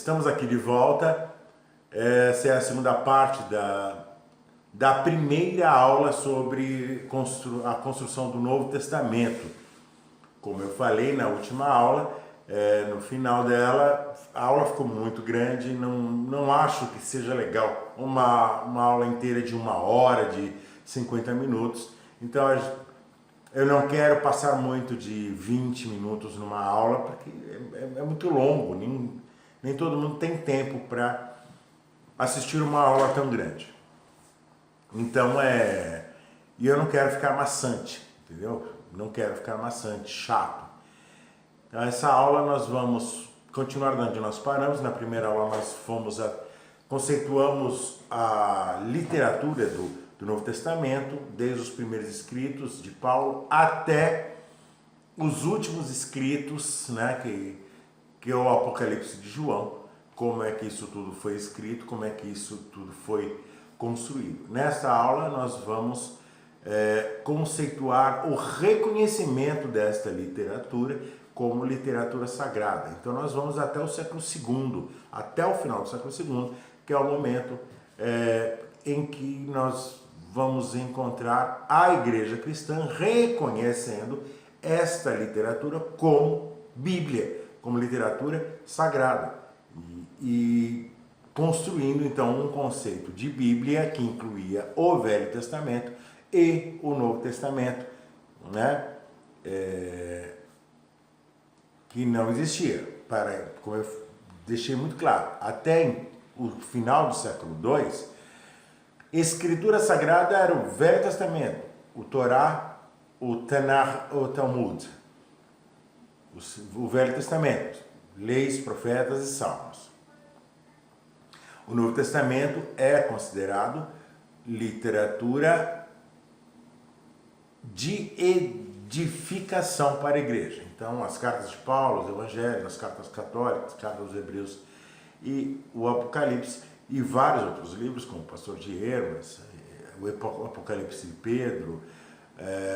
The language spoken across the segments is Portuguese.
Estamos aqui de volta. Essa é a segunda parte da primeira aula sobre a construção do Novo Testamento. Como eu falei na última aula, no final dela, a aula ficou muito grande, não acho que seja legal uma aula inteira de 1 hora, de 50 minutos. Então, eu não quero passar muito de 20 minutos numa aula, porque é muito longo, nem todo mundo tem tempo para assistir uma aula tão grande. Então, e eu não quero ficar maçante, entendeu? Não quero ficar maçante, chato. Então, essa aula nós vamos continuar de onde nós paramos. Na primeira aula nós conceituamos a literatura do Novo Testamento, desde os primeiros escritos de Paulo até os últimos escritos, né, que é o Apocalipse de João, como é que isso tudo foi escrito, como é que isso tudo foi construído. Nesta aula nós vamos conceituar o reconhecimento desta literatura como literatura sagrada. Então nós vamos até o século II, até o final do século II, que é o momento em que nós vamos encontrar a igreja cristã reconhecendo esta literatura como Bíblia, como literatura sagrada e construindo então um conceito de Bíblia que incluía o Velho Testamento e o Novo Testamento, né? Que não existia. Como eu deixei muito claro, até o final do século II, escritura sagrada era o Velho Testamento, o Torá, o Tanakh, o Talmud, o Velho Testamento, leis, profetas e salmos. O Novo Testamento é considerado literatura de edificação para a igreja. Então, as cartas de Paulo, os evangelhos, as cartas católicas, as cartas dos hebreus e o Apocalipse e vários outros livros, como o Pastor de Hermas, o Apocalipse de Pedro,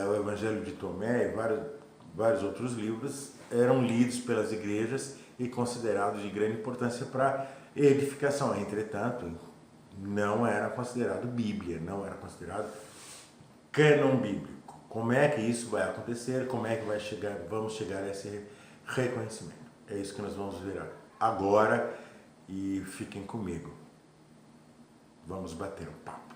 o Evangelho de Tomé e vários outros livros eram lidos pelas igrejas e considerados de grande importância para edificação. Entretanto, não era considerado Bíblia, não era considerado cânon bíblico. Como é que isso vai acontecer? Como é que vamos chegar a esse reconhecimento? É isso que nós vamos ver agora e fiquem comigo. Vamos bater um papo.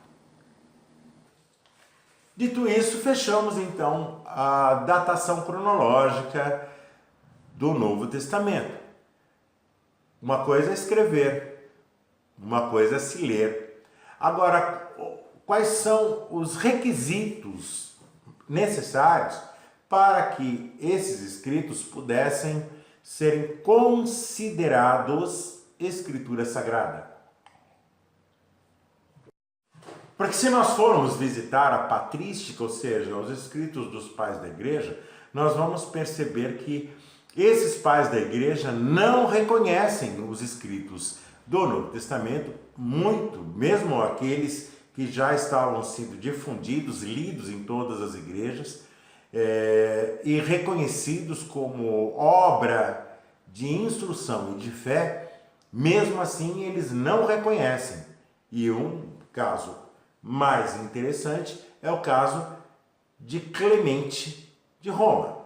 Dito isso, fechamos então a datação cronológica do Novo Testamento. Uma coisa é escrever, uma coisa é se ler. Agora, quais são os requisitos necessários para que esses escritos pudessem serem considerados escritura sagrada? Porque se nós formos visitar a patrística, ou seja, os escritos dos pais da igreja, nós vamos perceber que esses pais da igreja não reconhecem os escritos do Novo Testamento, mesmo aqueles que já estavam sendo difundidos, lidos em todas as igrejas, e reconhecidos como obra de instrução e de fé, mesmo assim eles não reconhecem. E um caso mais interessante é o caso de Clemente de Roma.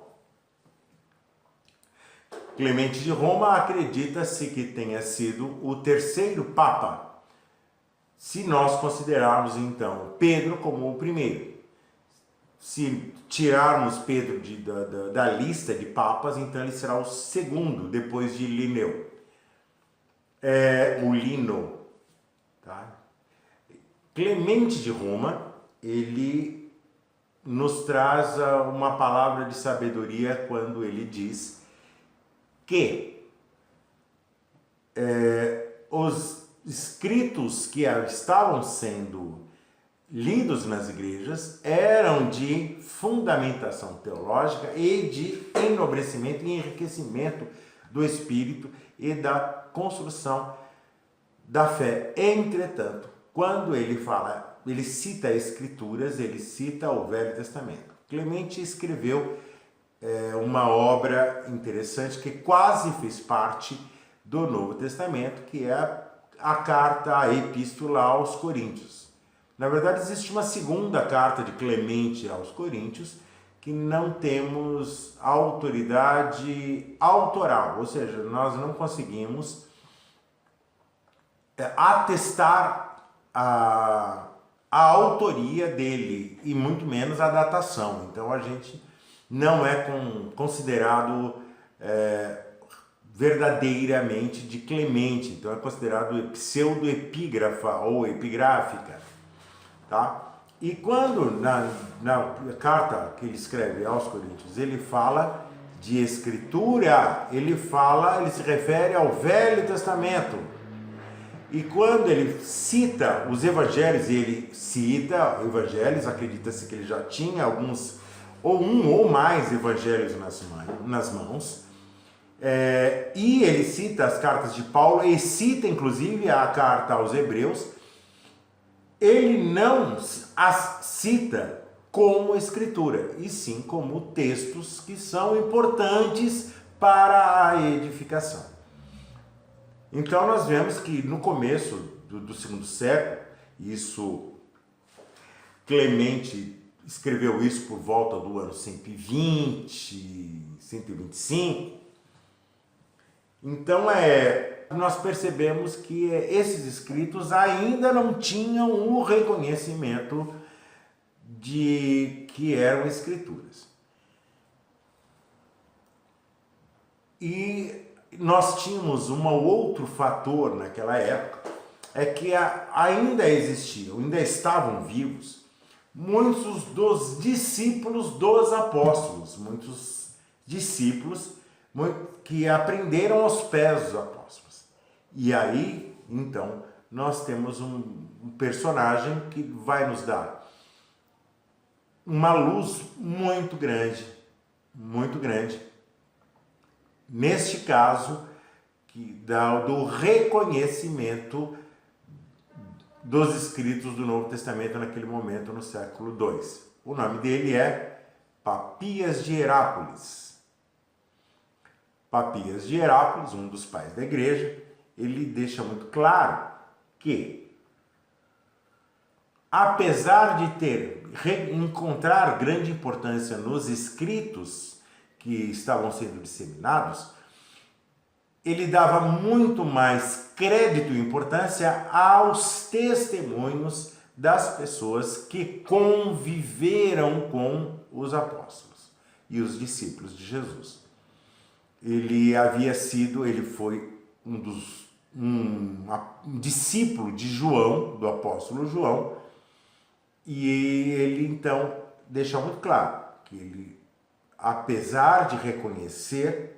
Clemente de Roma acredita-se que tenha sido o terceiro Papa, se nós considerarmos então Pedro como o primeiro. Se tirarmos Pedro da lista de papas, então ele será o segundo, depois de Lineu. O Lino. Tá? Clemente de Roma, ele nos traz uma palavra de sabedoria quando ele diz que os escritos que estavam sendo lidos nas igrejas eram de fundamentação teológica e de enobrecimento e enriquecimento do espírito e da construção da fé. Entretanto, quando ele cita escrituras, ele cita o Velho Testamento. Clemente escreveu uma obra interessante que quase fez parte do Novo Testamento, que é a carta, a epístola aos Coríntios. Na verdade, existe uma segunda carta de Clemente aos Coríntios, que não temos autoridade autoral, ou seja, nós não conseguimos atestar a autoria dele e muito menos a datação. Então a gente não é considerado verdadeiramente de Clemente, então é considerado pseudoepígrafa ou epigráfica, tá? E quando na carta que ele escreve aos Coríntios ele fala de escritura, ele se refere ao Velho Testamento. E quando ele cita os evangelhos, e ele cita evangelhos, acredita-se que ele já tinha alguns, ou um ou mais evangelhos nas mãos, e ele cita as cartas de Paulo, e cita inclusive a carta aos Hebreus, ele não as cita como escritura, e sim como textos que são importantes para a edificação. Então nós vemos que no começo do segundo século, Clemente escreveu isso por volta do ano 120, 125. Então nós percebemos que esses escritos ainda não tinham o reconhecimento de que eram escrituras. E nós tínhamos um outro fator naquela época, é que ainda estavam vivos muitos dos discípulos dos apóstolos, muitos discípulos que aprenderam aos pés dos apóstolos. E aí, então, nós temos um personagem que vai nos dar uma luz muito grande, neste caso, do reconhecimento dos escritos do Novo Testamento naquele momento, no século II. O nome dele é Papias de Herápolis. Papias de Herápolis, um dos pais da igreja, ele deixa muito claro que, apesar de encontrar grande importância nos escritos que estavam sendo disseminados, ele dava muito mais crédito e importância aos testemunhos das pessoas que conviveram com os apóstolos e os discípulos de Jesus. Ele foi um discípulo de João, do apóstolo João, e ele então deixa muito claro que ele, apesar de reconhecer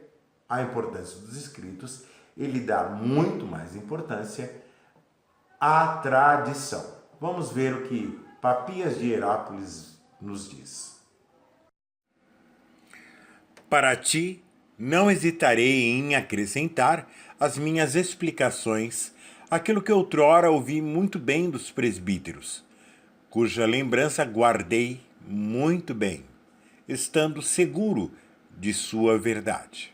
a importância dos escritos, ele dá muito mais importância à tradição. Vamos ver o que Papias de Herápolis nos diz. Para ti, não hesitarei em acrescentar as minhas explicações àquilo que outrora ouvi muito bem dos presbíteros, cuja lembrança guardei muito bem, estando seguro de sua verdade.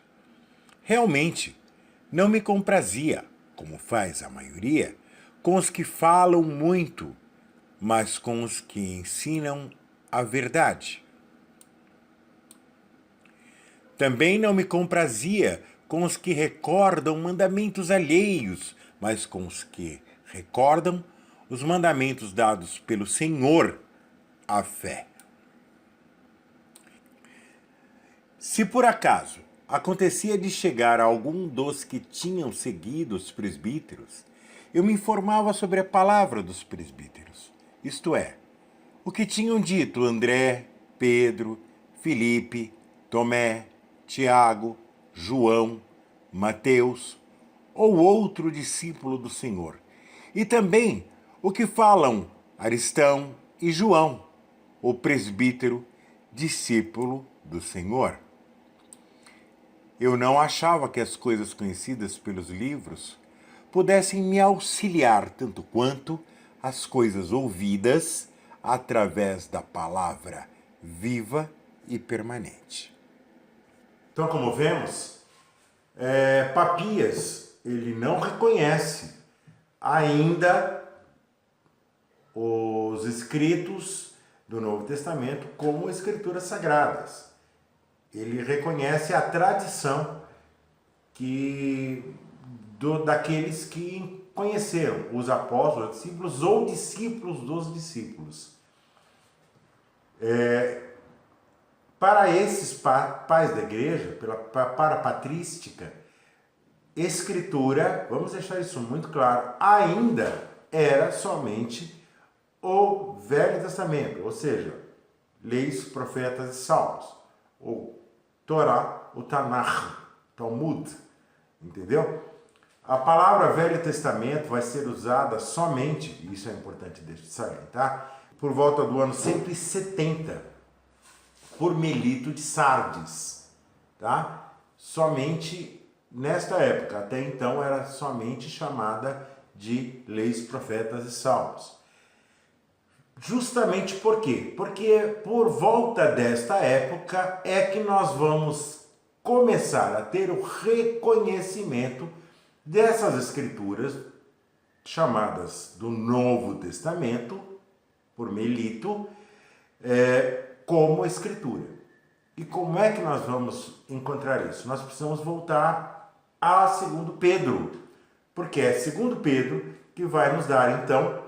Realmente, não me comprazia, como faz a maioria, com os que falam muito, mas com os que ensinam a verdade. Também não me comprazia com os que recordam mandamentos alheios, mas com os que recordam os mandamentos dados pelo Senhor, a fé. Se por acaso acontecia de chegar a algum dos que tinham seguido os presbíteros, eu me informava sobre a palavra dos presbíteros, isto é, o que tinham dito André, Pedro, Filipe, Tomé, Tiago, João, Mateus ou outro discípulo do Senhor, e também o que falam Aristão e João, o presbítero, discípulo do Senhor. Eu não achava que as coisas conhecidas pelos livros pudessem me auxiliar tanto quanto as coisas ouvidas através da palavra viva e permanente. Então, como vemos, Papias, ele não reconhece ainda os escritos do Novo Testamento como escrituras sagradas. Ele reconhece a tradição daqueles que conheceram, os apóstolos, os discípulos ou discípulos dos discípulos. Para esses pais da igreja, para a patrística, escritura, vamos deixar isso muito claro, ainda era somente o Velho Testamento, ou seja, leis, profetas e salmos, ou Torá, o Tanakh, Talmud, entendeu? A palavra Velho Testamento vai ser usada somente, e isso é importante de salientar, por volta do ano 170, por Melito de Sardes, tá? Somente nesta época, até então era somente chamada de leis, profetas e salmos. Justamente por quê? Porque por volta desta época é que nós vamos começar a ter o reconhecimento dessas escrituras chamadas do Novo Testamento, por Melito, como escritura. E como é que nós vamos encontrar isso? Nós precisamos voltar a 2 Pedro, porque é 2 Pedro que vai nos dar, então,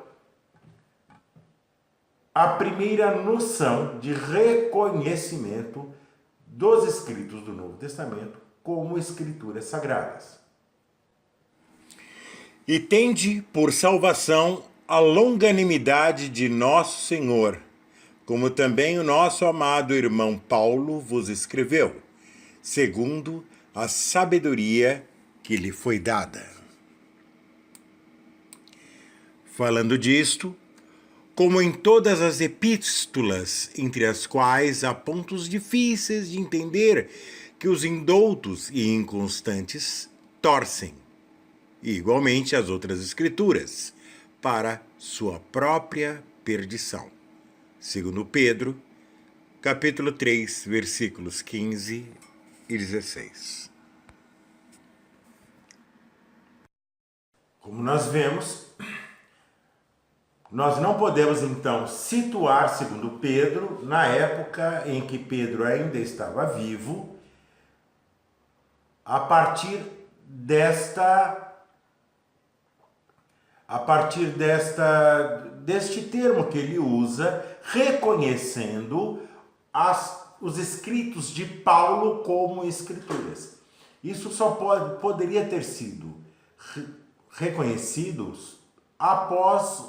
a primeira noção de reconhecimento dos escritos do Novo Testamento como escrituras sagradas. E tende por salvação a longanimidade de nosso Senhor, como também o nosso amado irmão Paulo vos escreveu, segundo a sabedoria que lhe foi dada. Falando disto, como em todas as epístolas, entre as quais há pontos difíceis de entender que os indoutos e inconstantes torcem, e igualmente as outras escrituras, para sua própria perdição. Segundo Pedro, capítulo 3, versículos 15 e 16. Como nós vemos, nós não podemos então situar 2 Pedro na época em que Pedro ainda estava vivo, a partir deste termo que ele usa, reconhecendo os escritos de Paulo como escrituras. Isso só poderia ter sido reconhecidos após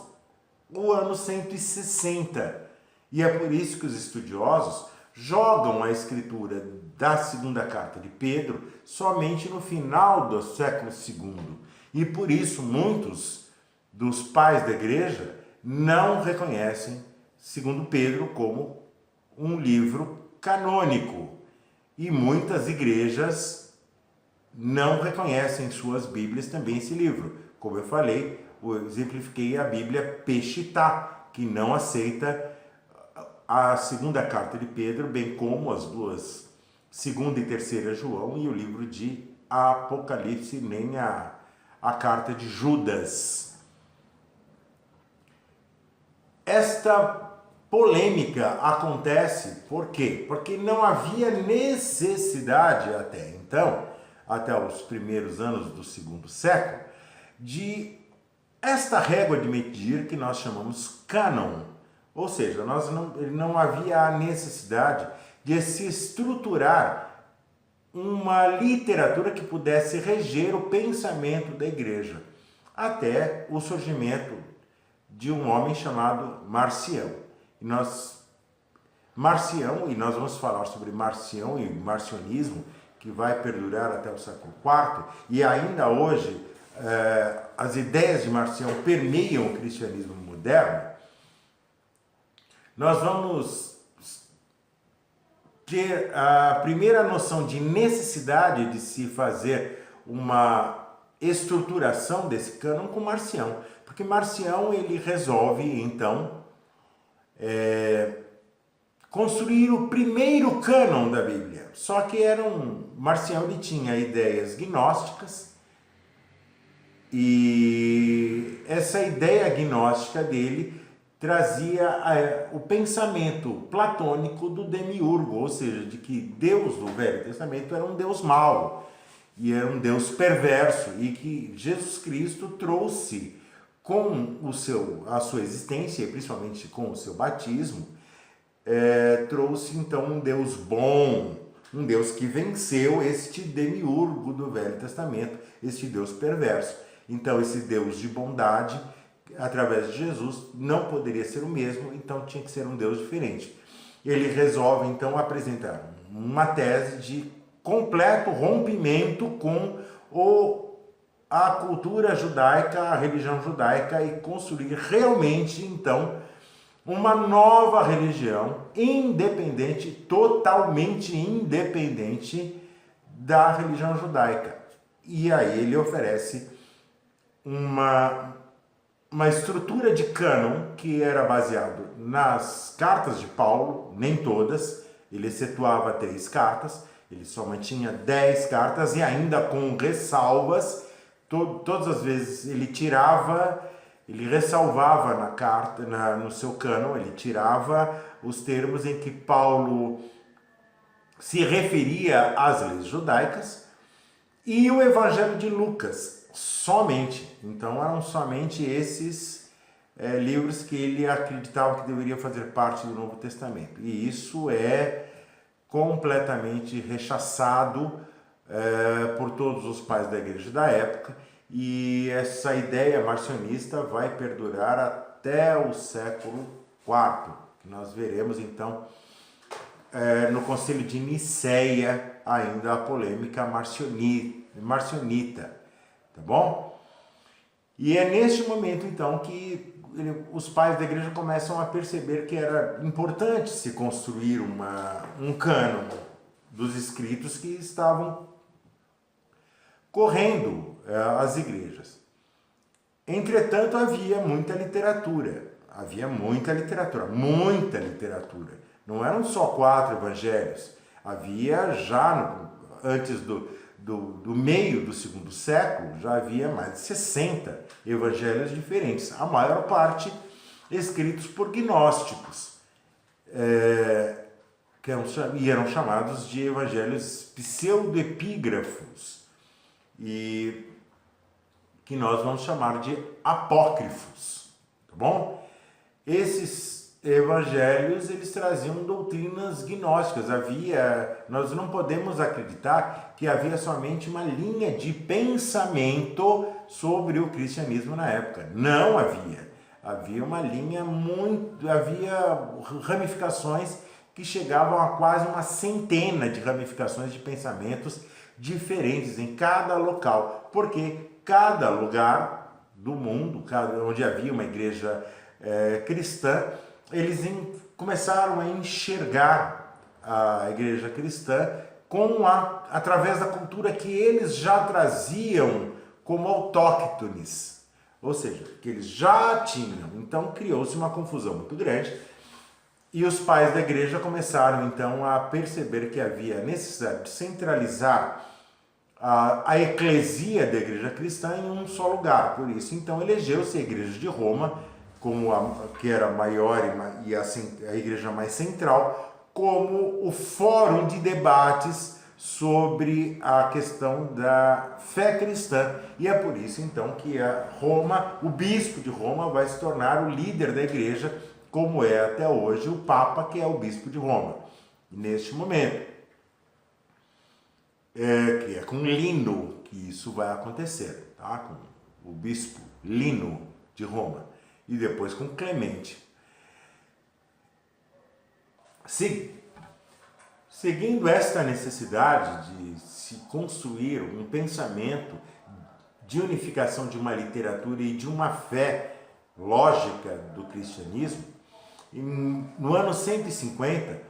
o ano 160. E é por isso que os estudiosos jogam a escritura da segunda carta de Pedro somente no final do século II. E por isso muitos dos pais da igreja não reconhecem 2 Pedro como um livro canônico. E muitas igrejas não reconhecem em suas Bíblias também esse livro. Como eu falei, eu exemplifiquei a Bíblia Peshitta, que não aceita a segunda carta de Pedro, bem como as duas, 2ª e 3ª João, e o livro de Apocalipse, nem a carta de Judas. Esta polêmica acontece por quê? Porque não havia necessidade até então, até os primeiros anos do 2º século, de esta régua de medir que nós chamamos cânon. Ou seja, não havia a necessidade de se estruturar uma literatura que pudesse reger o pensamento da igreja, até o surgimento de um homem chamado Marcião. E nós vamos falar sobre Marcião e marcionismo, que vai perdurar até o século IV, e ainda hoje as ideias de Marcião permeiam o cristianismo moderno. Nós vamos ter a primeira noção de necessidade de se fazer uma estruturação desse cânon com Marcião, porque Marcião ele resolve então construir o primeiro cânon da Bíblia. Só que Marcião ele tinha ideias gnósticas E essa ideia gnóstica dele trazia o pensamento platônico do demiurgo, ou seja, de que Deus do Velho Testamento era um Deus mau e era um Deus perverso, e que Jesus Cristo trouxe com a sua existência, e principalmente com o seu batismo, trouxe então um Deus bom, um Deus que venceu este demiurgo do Velho Testamento, este Deus perverso. Então esse Deus de bondade, através de Jesus, não poderia ser o mesmo, então tinha que ser um Deus diferente. Ele resolve então apresentar uma tese de completo rompimento com a cultura judaica, a religião judaica, e construir realmente então uma nova religião independente, totalmente independente da religião judaica. E aí ele oferece uma estrutura de cânon que era baseado nas cartas de Paulo, nem todas, ele excetuava 3 cartas, ele só mantinha 10 cartas e ainda com ressalvas. Todas as vezes ele ressalvava na carta, no seu cânon, ele tirava os termos em que Paulo se referia às leis judaicas, e o Evangelho de Lucas, somente. Então eram somente esses livros que ele acreditava que deveriam fazer parte do Novo Testamento. E isso é completamente rechaçado por todos os pais da igreja da época, e essa ideia marcionista vai perdurar até o século IV, que nós veremos então no Concílio de Nicéia ainda a polêmica marcionita, tá bom? E é neste momento então que os pais da igreja começam a perceber que era importante se construir um cânon dos escritos que estavam correndo as igrejas. Entretanto, havia muita literatura. Não eram só 4 evangelhos. Havia já, antes do meio do segundo século, já havia mais de 60 evangelhos diferentes. A maior parte escritos por gnósticos, e eram chamados de evangelhos pseudoepígrafos, e que nós vamos chamar de apócrifos, tá bom? Esses evangelhos, eles traziam doutrinas gnósticas. Nós não podemos acreditar que havia somente uma linha de pensamento sobre o cristianismo na época. Não havia. Havia uma linha havia ramificações que chegavam a quase uma centena de ramificações de pensamentos diferentes em cada local, porque cada lugar do mundo, onde havia uma igreja cristã, eles começaram a enxergar a igreja cristã através da cultura que eles já traziam como autóctones, ou seja, que eles já tinham. Então criou-se uma confusão muito grande, e os pais da igreja começaram então a perceber que havia necessidade de centralizar a eclesia da igreja cristã em um só lugar. Por isso, então, elegeu-se a igreja de Roma, que era a maior e a igreja mais central, como o fórum de debates sobre a questão da fé cristã. E é por isso, então, que o bispo de Roma vai se tornar o líder da igreja, como é até hoje o Papa, que é o bispo de Roma, neste momento. Que é com Lino que isso vai acontecer, tá? Com o bispo Lino de Roma, e depois com Clemente. Seguindo esta necessidade de se construir um pensamento de unificação de uma literatura e de uma fé lógica do cristianismo, no ano 150,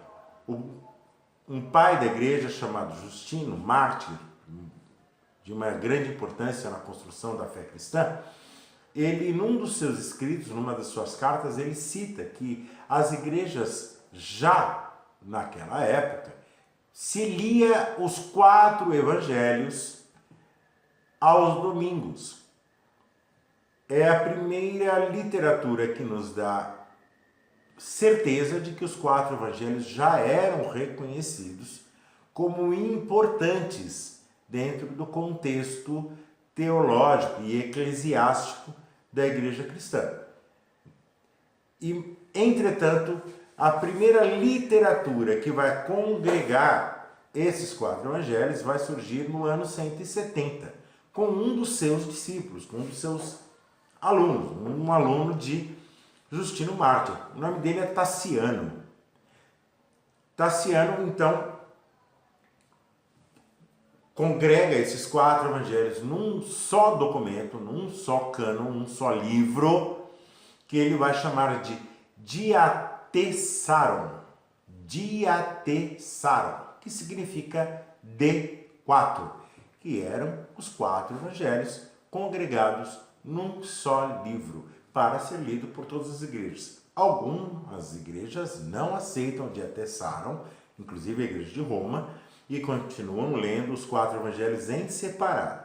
um pai da igreja chamado Justino, mártir, de uma grande importância na construção da fé cristã, ele, num dos seus escritos, numa das suas cartas, ele cita que as igrejas, já naquela época, se lia os 4 evangelhos aos domingos. é a primeira literatura que nos dá certeza de que os 4 evangelhos já eram reconhecidos como importantes dentro do contexto teológico e eclesiástico da igreja cristã. E, entretanto, a primeira literatura que vai congregar esses 4 evangelhos vai surgir no ano 170, com um dos seus discípulos, com um dos seus alunos, um aluno de Justino Mártir. O nome dele é Taciano. Taciano, então, congrega esses 4 evangelhos num só documento, num só cânon, num só livro, que ele vai chamar de Diatessaron. Diatessaron, que significa D4, que eram os 4 evangelhos congregados num só livro, para ser lido por todas as igrejas. Algumas igrejas não aceitam o Diatessaron, inclusive a igreja de Roma, e continuam lendo os 4 evangelhos em separado.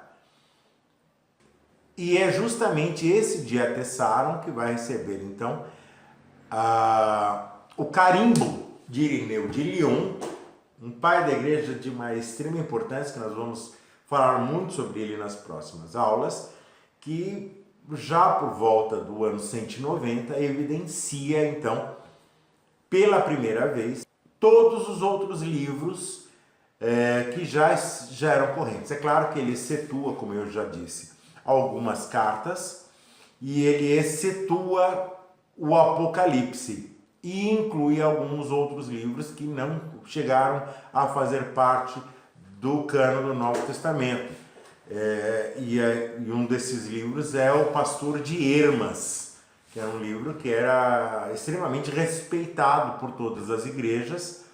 E é justamente esse Diatessaron que vai receber, então, o carimbo de Irineu de Lyon, um pai da igreja de uma extrema importância, que nós vamos falar muito sobre ele nas próximas aulas, que já por volta do ano 190 evidencia, então, pela primeira vez, todos os outros livros que já eram correntes. É claro que ele excetua, como eu já disse, algumas cartas, e ele excetua o Apocalipse e inclui alguns outros livros que não chegaram a fazer parte do cânon do Novo Testamento. E um desses livros é O Pastor de Hermas, que era um livro que era extremamente respeitado por todas as igrejas,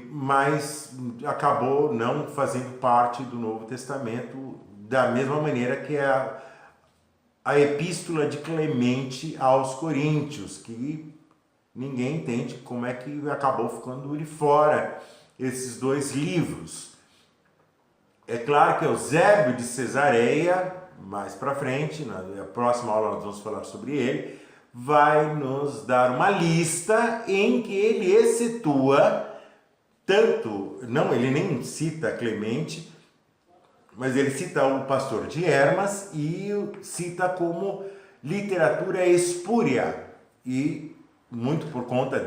mas acabou não fazendo parte do Novo Testamento, da mesma maneira que a Epístola de Clemente aos Coríntios, que ninguém entende como é que acabou ficando de fora esses 2 livros. É claro que Eusébio de Cesareia, mais para frente, na próxima aula nós vamos falar sobre ele, vai nos dar uma lista em que ele excetua ele nem cita Clemente, mas ele cita o Pastor de Hermas e cita como literatura espúria, e muito por conta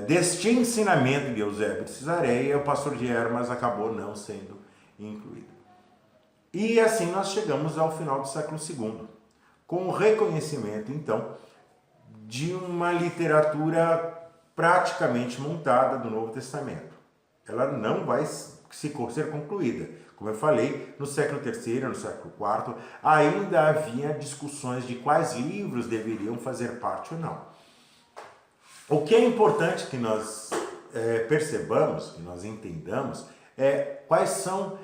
deste ensinamento de Eusébio de Cesareia, o Pastor de Hermas acabou não sendo incluído. E assim nós chegamos ao final do século II, com o reconhecimento, então, de uma literatura praticamente montada do Novo Testamento. Ela não vai ser concluída. Como eu falei, no século III, no século IV, ainda havia discussões de quais livros deveriam fazer parte ou não. O que é importante que nós percebamos, que nós entendamos, é quais são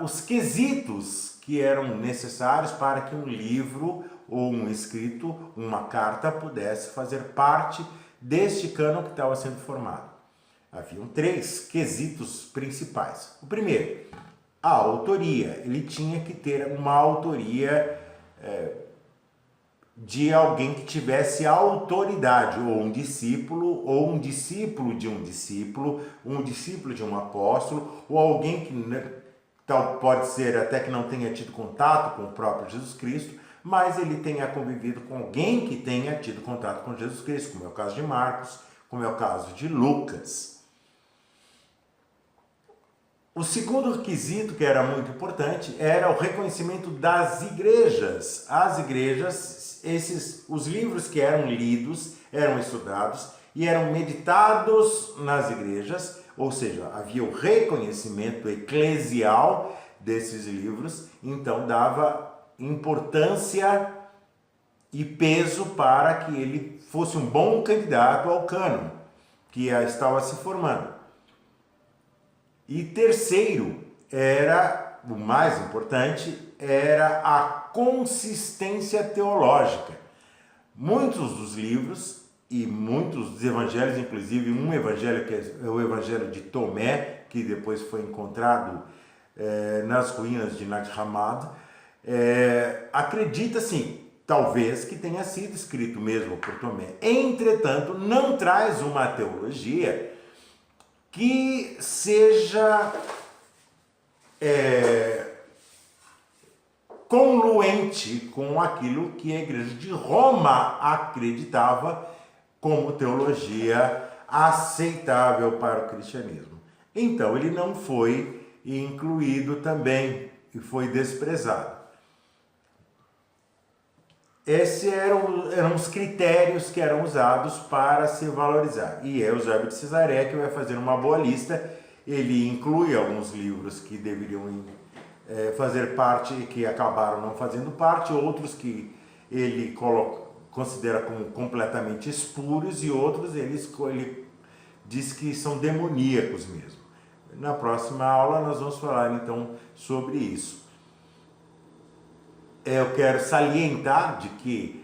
os quesitos que eram necessários para que um livro ou um escrito, uma carta, pudesse fazer parte deste cânon que estava sendo formado. Haviam 3 quesitos principais. O primeiro, a autoria. Ele tinha que ter uma autoria de alguém que tivesse autoridade, ou um discípulo de um discípulo de um apóstolo, ou alguém que pode ser até que não tenha tido contato com o próprio Jesus Cristo, mas ele tenha convivido com alguém que tenha tido contato com Jesus Cristo, como é o caso de Marcos, como é o caso de Lucas. O segundo requisito, que era muito importante, era o reconhecimento das igrejas. As igrejas, os livros que eram lidos, eram estudados e eram meditados nas igrejas, ou seja, havia o reconhecimento eclesial desses livros, então dava importância e peso para que ele fosse um bom candidato ao cânon que estava se formando. E terceiro, o mais importante, era a consistência teológica. Muitos dos livros e muitos dos evangelhos, inclusive um evangelho que é o evangelho de Tomé, que depois foi encontrado nas ruínas de Nag Hammadi, acredita-se, talvez, que tenha sido escrito mesmo por Tomé. Entretanto, não traz uma teologia que seja congruente com aquilo que a Igreja de Roma acreditava como teologia aceitável para o cristianismo. Então, ele não foi incluído também e foi desprezado. Esses eram os critérios que eram usados para se valorizar. E Eusébio de Cesareia, que vai fazer uma boa lista, ele inclui alguns livros que deveriam fazer parte e que acabaram não fazendo parte, outros que ele considera como completamente espúrios e outros ele diz que são demoníacos mesmo. Na próxima aula nós vamos falar então sobre isso. Eu quero salientar de que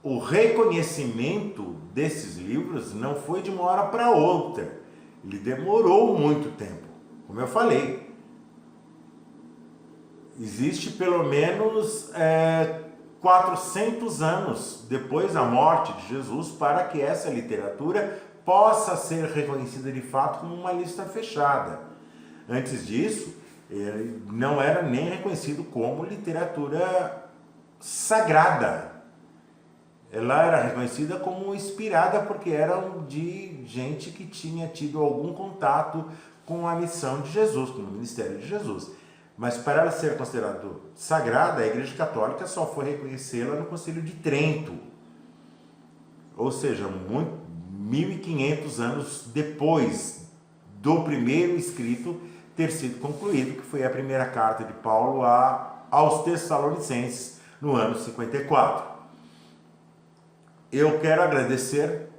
o reconhecimento desses livros não foi de uma hora para outra. Ele demorou muito tempo, como eu falei. Existe pelo menos 400 anos depois da morte de Jesus para que essa literatura possa ser reconhecida de fato como uma lista fechada. Antes disso, ele não era nem reconhecido como literatura sagrada. Ela era reconhecida como inspirada porque eram de gente que tinha tido algum contato com a missão de Jesus, com o ministério de Jesus. Mas para ela ser considerada sagrada, a Igreja Católica só foi reconhecê-la no Concílio de Trento. Ou seja, 1500 anos depois do primeiro escrito ter sido concluído, que foi a primeira carta de Paulo aos Tessalonicenses, no ano 54. Eu quero agradecer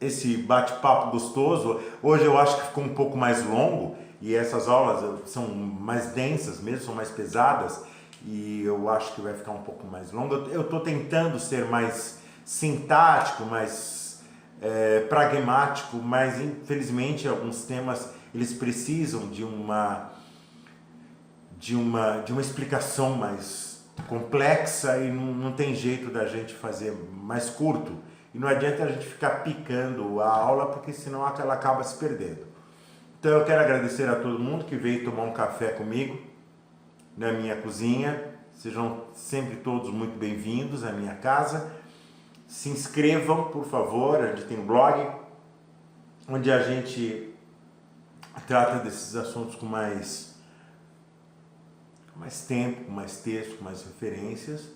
esse bate-papo gostoso. Hoje eu acho que ficou um pouco mais longo, e essas aulas são mais densas mesmo, são mais pesadas, e eu acho que vai ficar um pouco mais longo. Eu estou tentando ser mais sintático, mais pragmático, mas infelizmente alguns temas eles precisam de uma explicação mais complexa e não tem jeito da gente fazer mais curto. E não adianta a gente ficar picando a aula, porque senão ela acaba se perdendo. Então eu quero agradecer a todo mundo que veio tomar um café comigo na minha cozinha. Sejam sempre todos muito bem-vindos à minha casa. Se inscrevam, por favor. A gente tem um blog onde a gente trata desses assuntos com mais tempo, com mais texto, com mais referências.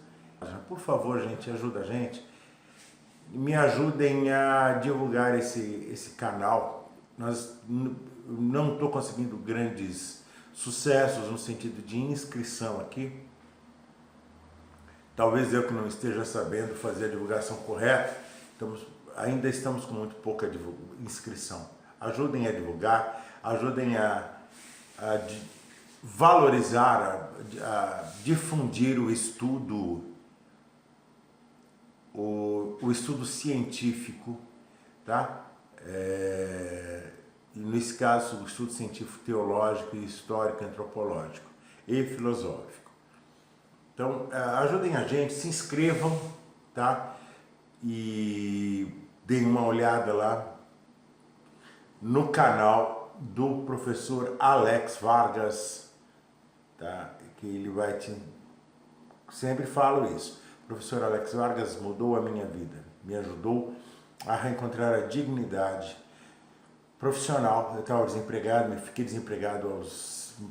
Por favor, gente, ajuda a gente. Me ajudem a divulgar esse canal. Não estou conseguindo grandes sucessos no sentido de inscrição aqui. Talvez eu que não esteja sabendo fazer a divulgação correta. Ainda estamos com muito pouca inscrição. Ajudem a divulgar, ajudem a valorizar, a difundir o estudo, o estudo científico, tá? Nesse caso, o estudo científico teológico, histórico, antropológico e filosófico. Então, ajudem a gente, se inscrevam, tá? E deem uma olhada lá no canal do professor Alex Vargas, tá? Que ele vai sempre falo isso. O professor Alex Vargas mudou a minha vida, me ajudou a reencontrar a dignidade profissional. Eu estava desempregado, fiquei desempregado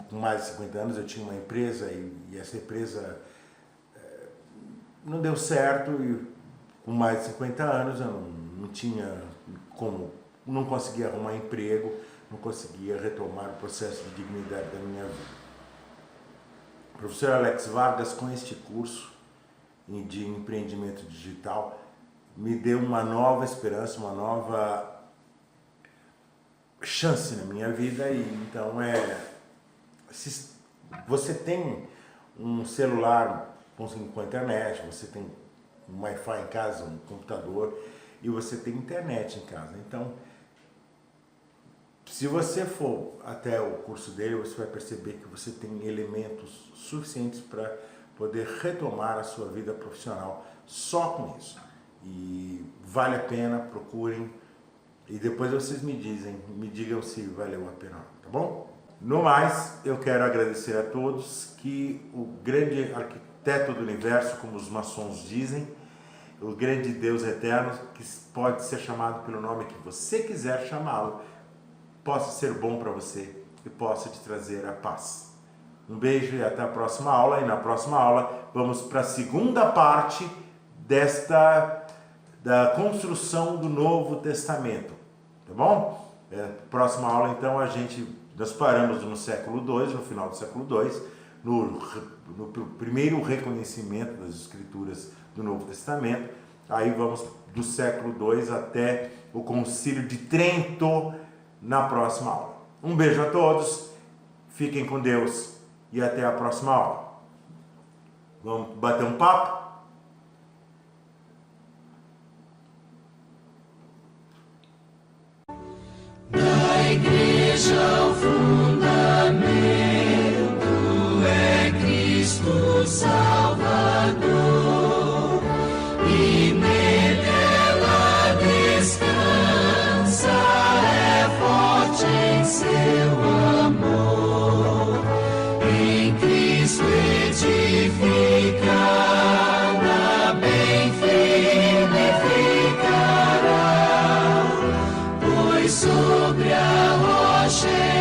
com mais de 50 anos. Eu tinha uma empresa e essa empresa não deu certo, e com mais de 50 anos eu não tinha como, não conseguia arrumar emprego, não conseguia retomar o processo de dignidade da minha vida. O professor Alex Vargas, com este curso de empreendimento digital, me deu uma nova esperança, uma nova chance na minha vida. E então se você tem um celular com internet, você tem um Wi-Fi em casa, um computador, e você tem internet em casa. Então, Se você for até o curso dele, você vai perceber que você tem elementos suficientes para poder retomar a sua vida profissional só com isso. E vale a pena, procurem, e depois vocês me digam se valeu a pena, tá bom? No mais, eu quero agradecer a todos que o grande arquiteto do universo, como os maçons dizem, o grande Deus eterno, que pode ser chamado pelo nome que você quiser chamá-lo, possa ser bom para você e possa te trazer a paz. Um beijo e até a próxima aula. E na próxima aula vamos para a segunda parte da construção do Novo Testamento, tá bom? Próxima aula, então, nós paramos no século II, no final do século II, no primeiro reconhecimento das Escrituras do Novo Testamento. Aí vamos do século II até o Concílio de Trento na próxima aula. Um beijo a todos, fiquem com Deus e até a próxima aula. Vamos bater um papo? Na igreja o fundamento é Cristo Salvador, e nele ela descansa, é forte em seu amor. Em Cristo edifica, na bem firme ficará, pois sobre a rocha